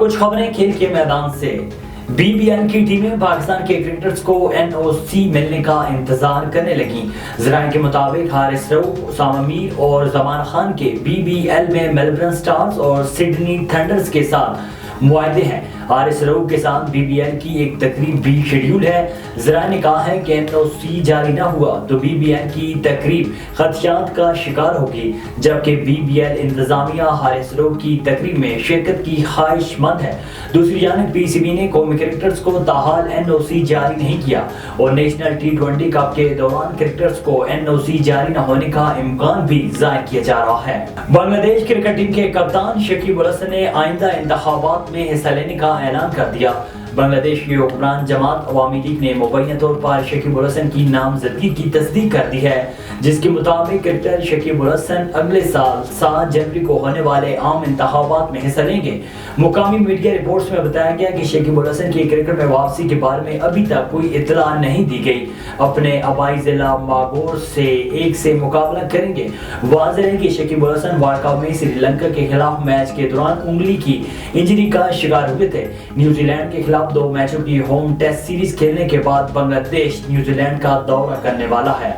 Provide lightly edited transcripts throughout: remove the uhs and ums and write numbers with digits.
کچھ خبریں کھیل کے میدان سے۔ بی بی ایل کی ٹیمیں پاکستان کے کرکٹرز کو این او سی ملنے کا انتظار کرنے لگیں۔ ذرائع کے مطابق حارث رؤف، اسامہ میر اور زمان خان کے بی بی ایل میں میلبرن سٹارز اور سڈنی تھنڈرز کے ساتھ معاہدے ہیں۔ حارث رؤف کے ساتھ بی بی ایل کی ایک تقریب بھی شیڈیول ہے۔ ذرائع نے کہا ہے کہ این او سی جاری نہ ہوا تو بی بی ایل کی تقریب خدشات کا شکار ہوگی، جبکہ بی بی ایل انتظامیہ حارث رؤف کی تقریب میں شرکت کی خواہش مند ہے۔ دوسری جانب پی سی بی نے قومی کرکٹرز کو تاحال این او سی جاری نہیں کیا اور نیشنل ٹی20 کپ کے دوران کرکٹرز کو این او سی جاری نہ ہونے کا امکان بھی ظاہر کیا جا رہا ہے۔ بنگلہ دیش کرکٹ ٹیم کے کپتان شکیب الحسن نے آئندہ انتخابات میں حصہ لینے کا اعلان کر دیا۔ بنگلہ دیش کی حکمران جماعت عوامی لیگ نے مبینہ طور پر شکیب الحسن کی نامزدگی کی تصدیق کر دی ہے، جس کے مطابق کرکٹر شکیب الحسن اگلے سال 7 جنوری کو ہونے والے عام انتخابات میں حصہ لیں گے۔ مقامی میڈیا رپورٹس میں بتایا گیا کہ شکیب الحسن کی کرکٹ میں واپسی کے بارے میں ابھی تک کوئی اطلاع نہیں دی گئی۔ اپنے آبائی ضلع ماگور سے 1 سے مقابلہ کریں گے۔ واضح ہے کہ شکیب الحسن ورلڈ کپ میں سری لنکا کے خلاف میچ کے دوران انگلی کی انجری کا شکار ہوئے تھے۔ نیوزی لینڈ کے خلاف 2 میچوں کی ہوم ٹیسٹ سیریز کھیلنے کے بعد بنگلہ دیش نیوزی لینڈ کا دورہ کرنے والا ہے۔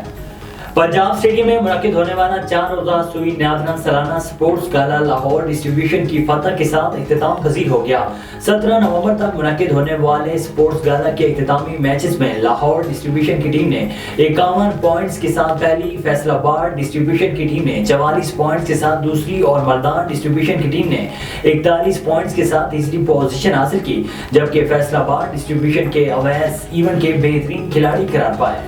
پنجاب اسٹیڈیم میں منعقد ہونے والا 4 روزہ سوئی نیادرن سالانہ سپورٹس گالا لاہور ڈسٹریبیوشن کی فتح کے ساتھ اختتام پذیر ہو گیا۔ 17 نومبر تک منعقد ہونے والے سپورٹس گالا کے اختتامی میچز میں لاہور ڈسٹریبیوشن کی ٹیم نے 51 پوائنٹس کے ساتھ پہلی، فیصل آباد ڈسٹریبیوشن کی ٹیم نے 44 پوائنٹس کے ساتھ دوسری اور مردان ڈسٹریبیوشن کی ٹیم نے 41 پوائنٹس کے ساتھ تیسری پوزیشن حاصل کی، جبکہ فیصل آباد ڈسٹریبیوشن کے اویس ایونٹ کے بہترین کھلاڑی قرار پائے۔